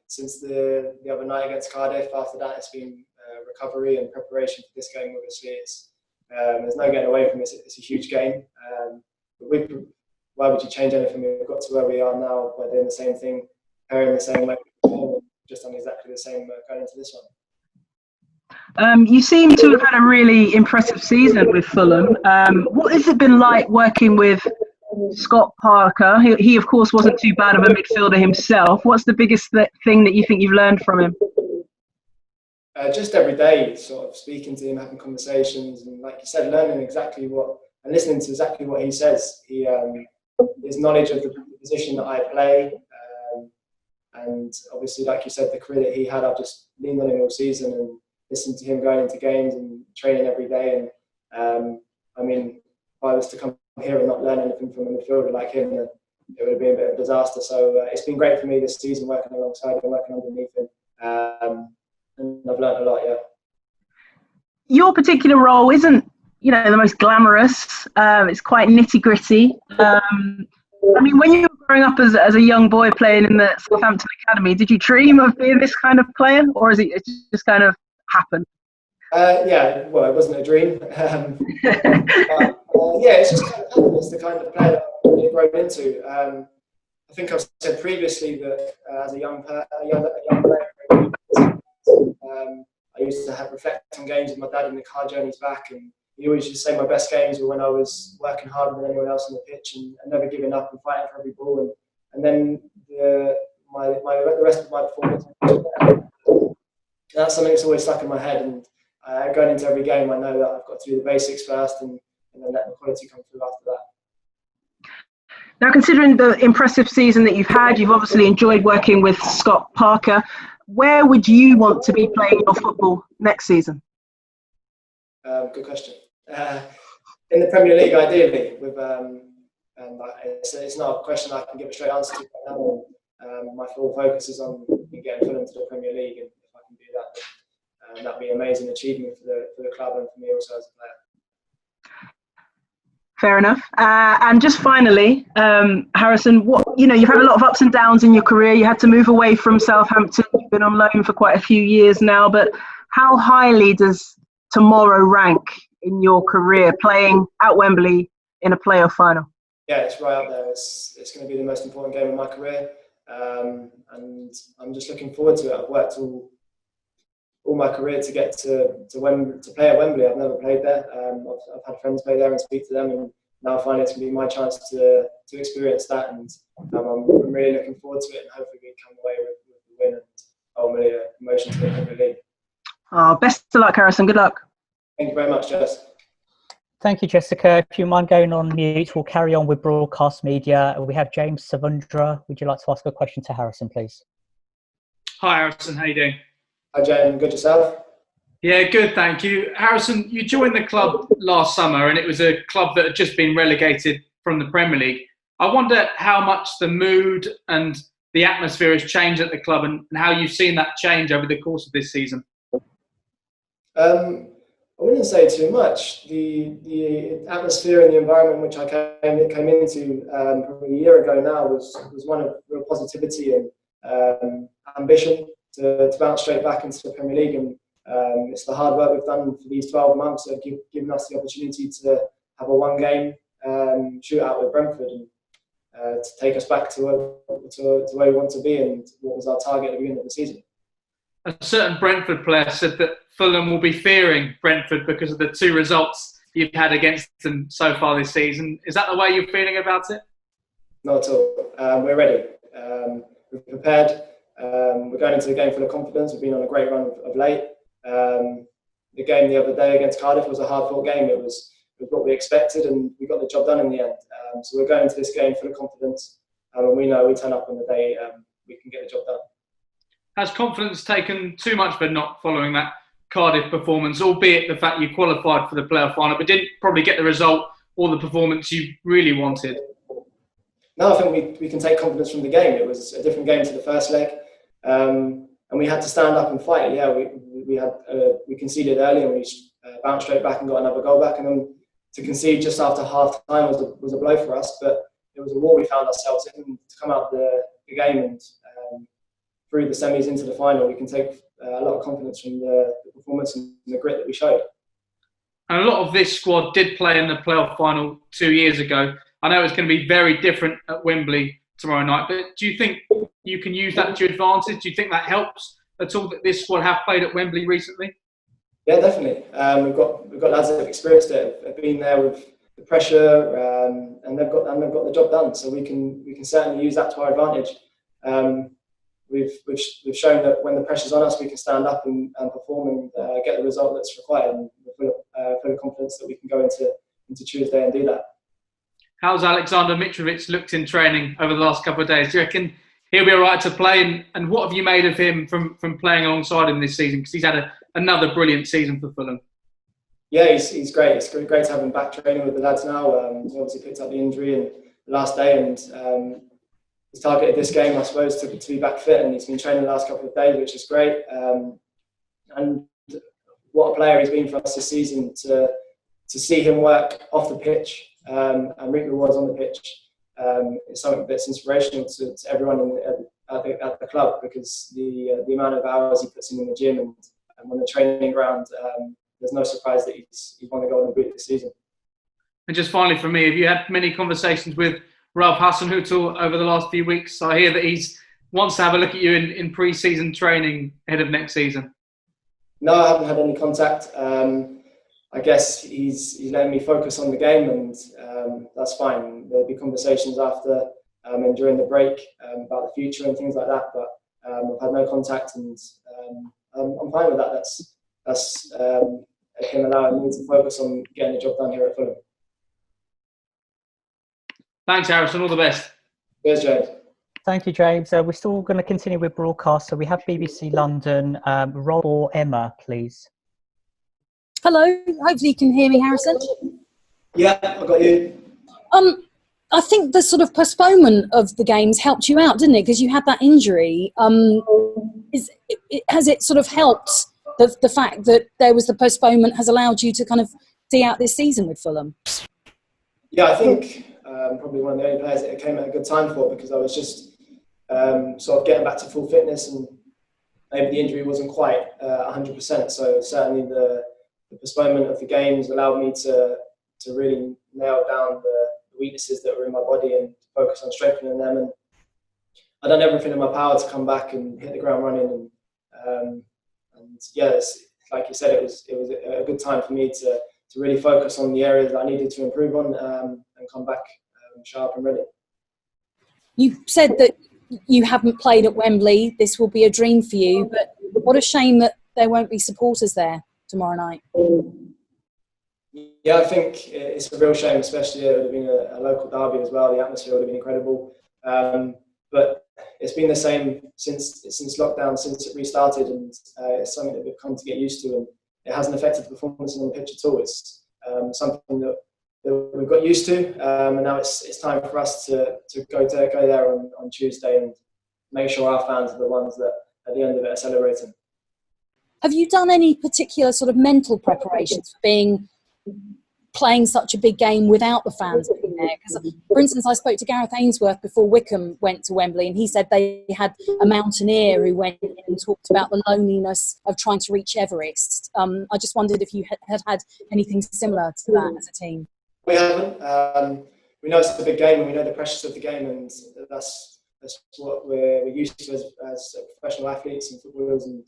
since the other night against Cardiff. After that, it's been recovery and preparation for this game. Obviously, there's no getting away from it. It's a huge game. Why would you change anything? We've got to where we are now by doing the same thing, pairing the same way, just done exactly the same going into this one. You seem to have had a really impressive season with Fulham. What has it been like working with Scott Parker? He of course, wasn't too bad of a midfielder himself. What's the biggest thing that you think you've learned from him? Just every day, sort of speaking to him, having conversations, and like you said, learning exactly and listening to exactly what he says. His knowledge of the position that I play, and obviously, like you said, the career that he had, I've just leaned on him all season and listened to him going into games and training every day. And I mean, if I was to come here and not learn anything from a midfielder like him, then it would have been a bit of a disaster. So it's been great for me this season, working alongside him, working underneath him, and I've learned a lot. Yeah. Your particular role isn't, the most glamorous. It's quite nitty gritty. I mean, when you were growing up as a young boy playing in the Southampton Academy, did you dream of being this kind of player, or is it just kind of happened? Yeah, well, it wasn't a dream. But, it's just kind of happened. It's the kind of player that I've really grown into. I think I've said previously that as a young player, I used to reflect on games with my dad in the car journeys back, and he always used to say my best games were when I was working harder than anyone else on the pitch and never giving up and fighting for every ball. And then the rest of my performance, that's something that's always stuck in my head. And going into every game, I know that I've got to do the basics first and then let the quality come through after that. Now, considering the impressive season that you've had, you've obviously enjoyed working with Scott Parker. Where would you want to be playing your football next season? Good question. In the Premier League, ideally, with it's not a question I can give a straight answer to right now. My full focus is on getting Fulham to the Premier League, and if I can do that, then that'd be an amazing achievement for the club and for me also as a player. Fair enough. And just finally, Harrison, you've had a lot of ups and downs in your career. You had to move away from Southampton. You've been on loan for quite a few years now. But how highly does tomorrow rank in your career, playing at Wembley in a playoff final? Yeah, it's right up there. It's going to be the most important game of my career, and I'm just looking forward to it. I've worked all my career to get to play at Wembley. I've never played there. I've had friends play there and speak to them, and now finally it's going to be my chance to experience that. And I'm really looking forward to it, and hopefully we come away with the win and ultimately a promotion to the Premier League. Oh, best of luck, Harrison. Good luck. Thank you very much, Jess. Thank you, Jessica. If you mind going on mute, we'll carry on with broadcast media. We have James Savundra. Would you like to ask a question to Harrison, please? Hi, Harrison. How you doing? Hi, James. Good yourself? Yeah, good, thank you. Harrison, you joined the club last summer, and it was a club that had just been relegated from the Premier League. I wonder how much the mood and the atmosphere has changed at the club, and how you've seen that change over the course of this season. I wouldn't say too much. The atmosphere and the environment which I came into probably a year ago now was one of real positivity and ambition to bounce straight back into the Premier League. And it's the hard work we've done for these 12 months that have given us the opportunity to have a one-game shootout with Brentford and to take us back to where we want to be and what was our target at the beginning of the season. A certain Brentford player said that Fulham will be fearing Brentford because of the 2 results you've had against them so far this season. Is that the way you're feeling about it? Not at all. We're ready. We're prepared. We're going into the game full of confidence. We've been on a great run of late. The game the other day against Cardiff was a hard-fought game. It was what we expected, and we got the job done in the end. So we're going into this game full of confidence, and we know we turn up on the day we can get the job done. Has confidence taken too much for not following that Cardiff performance, albeit the fact you qualified for the playoff final, but didn't probably get the result or the performance you really wanted? No, I think we can take confidence from the game. It was a different game to the first leg, and we had to stand up and fight. Yeah, we conceded early and we bounced straight back and got another goal back, and then to concede just after half time was a blow for us. But it was a war we found ourselves in, and to come out the game and through the semis into the final, we can take a lot of confidence from the performance and the grit that we showed. And a lot of this squad did play in the playoff final 2 years ago. I know it's going to be very different at Wembley tomorrow night, but do you think you can use that to your advantage? Do you think that helps at all that this squad have played at Wembley recently? Yeah, definitely. We've got lads that have experienced it, have been there with the pressure, and they've got the job done. So we can certainly use that to our advantage. We've shown that when the pressure's on us, we can stand up and perform and get the result that's required. And we're full of confidence that we can go into Tuesday and do that. How's Alexander Mitrovic looked in training over the last couple of days? Do you reckon he'll be all right to play? And what have you made of him from playing alongside him this season? Because he's had another brilliant season for Fulham. Yeah, he's great. It's great to have him back training with the lads now. He obviously picked up the injury in the last day, and he's targeted this game, I suppose, to be back fit, and he's been training the last couple of days, which is great. And what a player he's been for us this season, to see him work off the pitch and reap the rewards on the pitch is something that's inspirational to everyone at the club, because the amount of hours he puts in the gym and on the training ground, there's no surprise that he's won the Golden Boot this season. And just finally for me, have you had many conversations with Ralph Hasenhüttl over the last few weeks? I hear that he wants to have a look at you in pre-season training ahead of next season. No, I haven't had any contact. I guess he's letting me focus on the game, and that's fine. There'll be conversations after and during the break about the future and things like that, but I've had no contact, and I'm fine with that. That's him allowing me to focus on getting the job done here at Fulham. Thanks, Harrison. All the best. Cheers, James. Thank you, James. We're still going to continue with broadcast. So we have BBC London. Rob or Emma, please. Hello. Hopefully you can hear me, Harrison. Yeah, I've got you. I think the sort of postponement of the games helped you out, didn't it? Because you had that injury. Has it sort of helped the fact that there was the postponement has allowed you to kind of see out this season with Fulham? Yeah, I think probably one of the only players that it came at a good time for, because I was just sort of getting back to full fitness, and maybe the injury wasn't quite 100%. So certainly the postponement of the games allowed me to really nail down the weaknesses that were in my body and focus on strengthening them. And I've done everything in my power to come back and hit the ground running. And yeah, like you said, it was a good time for me to really focus on the areas that I needed to improve on and come back sharp and ready. You said that you haven't played at Wembley. This will be a dream for you, but what a shame that there won't be supporters there tomorrow night. Yeah, I think it's a real shame, especially it would have been a local derby as well. The atmosphere would have been incredible. But it's been the same since lockdown, since it restarted, and it's something that we've come to get used to, and it hasn't affected the performance on the pitch at all. It's something that we've got used to, and now it's time for us to go there on Tuesday and make sure our fans are the ones that at the end of it are celebrating. Have you done any particular sort of mental preparations for playing such a big game without the fans being there? Because, for instance, I spoke to Gareth Ainsworth before Wickham went to Wembley, and he said they had a mountaineer who went and talked about the loneliness of trying to reach Everest. I just wondered if you had anything similar to that as a team. We haven't. We know it's a big game, and we know the pressures of the game, and that's what we're used to as professional athletes and footballers, and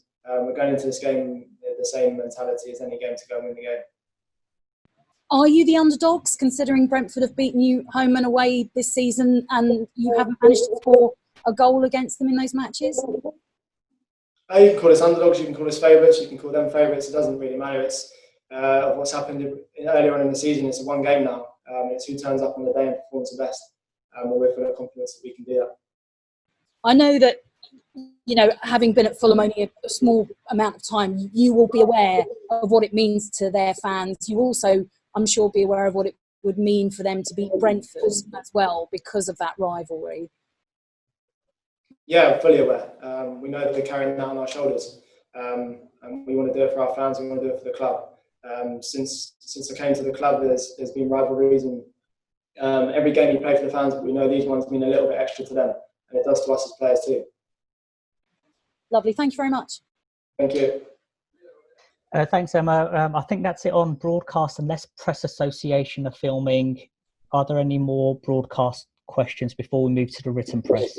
we're going into this game with the same mentality as any game to go and win the game. Are you the underdogs, considering Brentford have beaten you home and away this season, and you haven't managed to score a goal against them in those matches? You can call us underdogs, you can call us favourites, you can call them favourites. It doesn't really matter. It's what's happened earlier on in the season. It's a one game now. It's who turns up on the day and performs the best. We're full of confidence that we can do that. I know that, having been at Fulham only a small amount of time, you will be aware of what it means to their fans. You also, I'm sure, be aware of what it would mean for them to beat Brentford as well because of that rivalry. Yeah, I'm fully aware. We know that we're carrying that on our shoulders, and we want to do it for our fans. We want to do it for the club. Since I came to the club, there's been rivalries, and every game you play for the fans, but we know these ones mean a little bit extra to them, and it does to us as players too. Lovely. Thank you very much. Thank you. Thanks, Emma. I think that's it on broadcast, unless Press Association are filming. Are there any more broadcast questions before we move to the written press?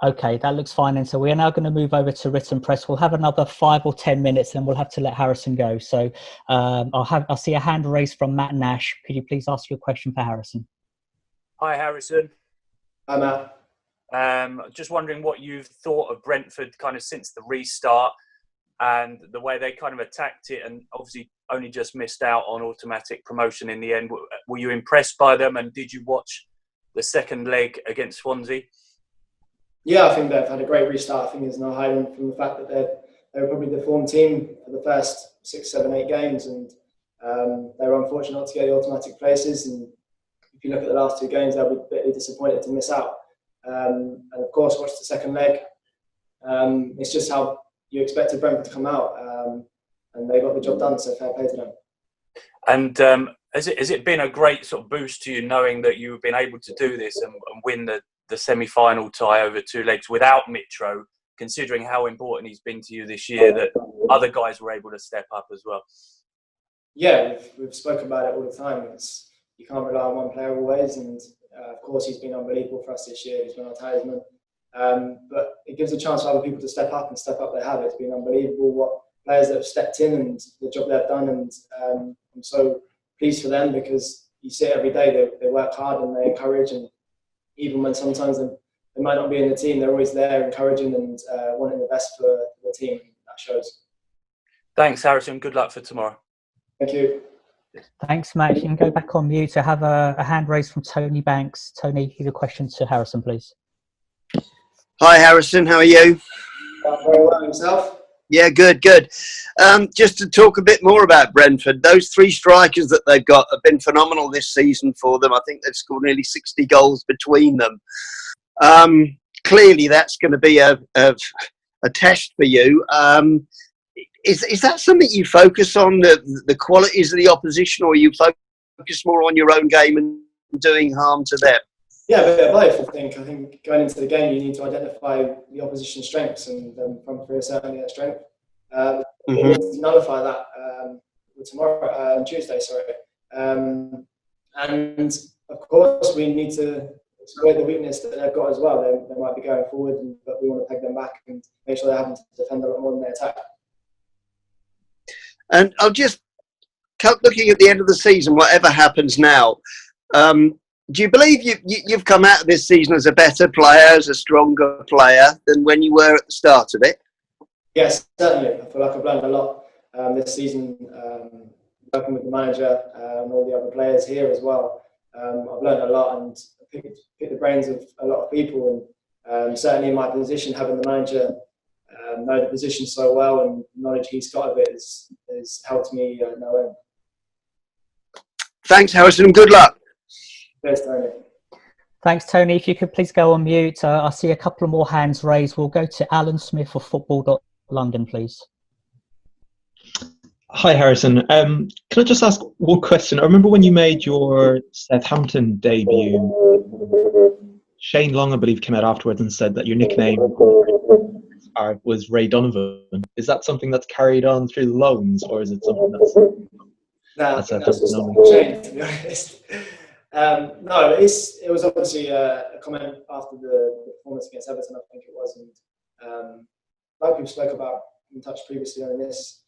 Okay, that looks fine. And so we are now going to move over to written press. We'll have another 5 or 10 minutes and we'll have to let Harrison go. So I'll see a hand raised from Matt Nash. Could you please ask your question for Harrison? Hi, Harrison. Hi, Matt. Just wondering what you've thought of Brentford kind of since the restart and the way they kind of attacked it, and obviously only just missed out on automatic promotion in the end. Were you impressed by them, and did you watch the second leg against Swansea? Yeah, I think they've had a great restart. I think there's no hiding from the fact that they were probably the form team for the first 6, 7, 8 games, and they were unfortunate not to get the automatic places. And if you look at the last 2 games, they'll be bitterly disappointed to miss out. And of course, watch the second leg. It's just how you expected Brentford to come out, and they got the job done. So fair play to them. And has it been a great sort of boost to you knowing that you've been able to do this and win the semi-final tie over 2 legs without Mitro, considering how important he's been to you this year, that other guys were able to step up as well? Yeah, we've spoken about it all the time. You can't rely on one player always, and of course he's been unbelievable for us this year. He's been our talisman. But it gives a chance for other people to step up they have. It's been unbelievable what players that have stepped in and the job they've done, and I'm so pleased for them, because you see it every day. They work hard and they encourage, and even when sometimes they might not be in the team, they're always there encouraging and wanting the best for the team. That shows. Thanks, Harrison. Good luck for tomorrow. Thank you. Thanks, Matt. You can go back on mute. I have a hand raised from Tony Banks. Tony, you have a question to Harrison, please. Hi, Harrison. How are you? Very well. Yourself? Yeah, good. Just to talk a bit more about Brentford, those 3 strikers that they've got have been phenomenal this season for them. I think they've scored nearly 60 goals between them. Clearly, that's going to be a test for you. Is that something you focus on, the qualities of the opposition, or you focus more on your own game and doing harm to them? Yeah, a bit of both. I think going into the game, you need to identify the opposition's strengths and come through certainly that strength. We need to nullify that Tuesday. And of course, we need to exploit the weakness that they've got as well. They might be going forward, but we want to peg them back and make sure they're having to defend a lot more than they attack. And I'll just looking at the end of the season, whatever happens now. Do you believe you've come out of this season as a better player, as a stronger player than when you were at the start of it? Yes, certainly. I feel like I've learned a lot this season, working with the manager and all the other players here as well. I've learned a lot and picked the brains of a lot of people, and certainly in my position, having the manager know the position so well and the knowledge he's got of it has helped me no end. Thanks, Harrison. Good luck. Thanks, Tony. Thanks, Tony. If you could please go on mute. I see a couple of more hands raised. We'll go to Alan Smith of Football.London, please. Hi, Harrison. Can I just ask one question? I remember when you made your Southampton debut, Shane Long, I believe, came out afterwards and said that your nickname was Ray Donovan. Is that something that's carried on through the loans, or is it something that's Shane, to be honest? No, it was obviously a comment after the performance against Everton, I think it was, and like we've spoke about and touched previously on this,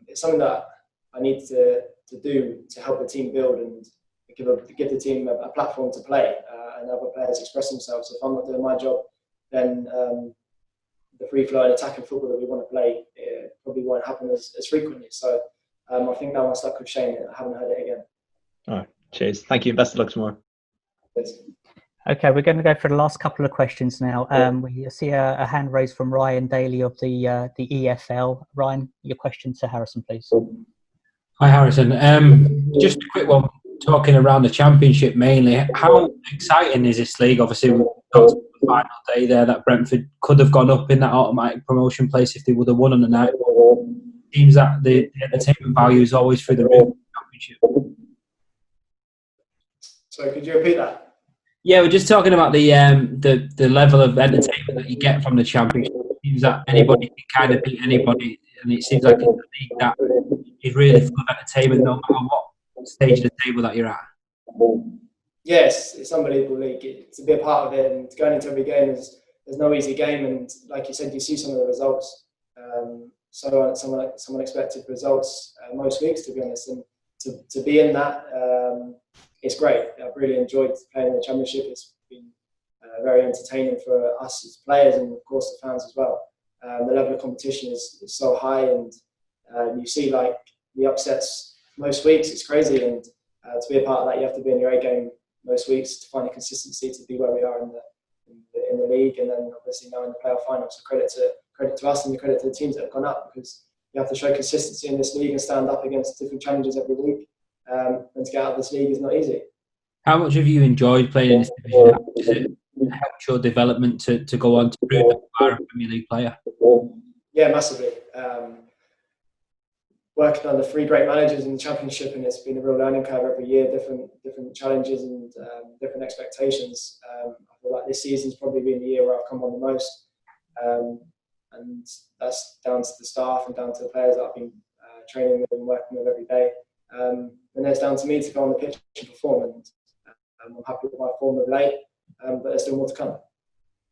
it's something that I need to do to help the team build and give the team a platform to play and other players express themselves. If I'm not doing my job, then the free flow and attacking football that we want to play probably won't happen as frequently. So I think that one stuck with Shane. I haven't heard it again. All right. Cheers. Thank you. Best of luck tomorrow. Cheers. Okay, we're going to go for the last couple of questions now. We see a hand raised from Ryan Daly of the EFL. Ryan, your question to Harrison, please. Hi, Harrison. Just a quick one, talking around the Championship mainly. How exciting is this league? Obviously, we talked about the final day there that Brentford could have gone up in that automatic promotion place if they would have won on the night. It seems that the entertainment value is always through the roof of the Championship. So could you repeat that? Yeah, we're just talking about the level of entertainment that you get from the championship. It seems that anybody can kind of beat anybody, and it seems like it's a league that is really full of entertainment, no matter what stage of the table that you're at. Yes, it's an unbelievable league. To be a part of it and going into every game, there's no easy game, and like you said, you see some of the results. Some unexpected results most weeks, to be honest, and to be in that, it's great. I've really enjoyed playing in the Championship. It's been very entertaining for us as players and, of course, the fans as well. The level of competition is so high, and you see like the upsets most weeks. It's crazy, and to be a part of that, you have to be in your A game most weeks to find the consistency to be where we are in the league, and then obviously now in the playoff final. So credit to us and the credit to the teams that have gone up, because you have to show consistency in this league and stand up against different challenges every week. And to get out of this league is not easy. How much have you enjoyed playing in this division? How does it help your development to go on to prove that you are a Premier League player? Yeah, massively. Working under 3 great managers in the Championship, and it's been a real learning curve every year, different challenges and different expectations. I feel like this season's probably been the year where I've come on the most, and that's down to the staff and down to the players that I've been training with and working with every day. And then it's down to me to go on the pitch and perform, and I'm happy with my form of late, but there's still more to come.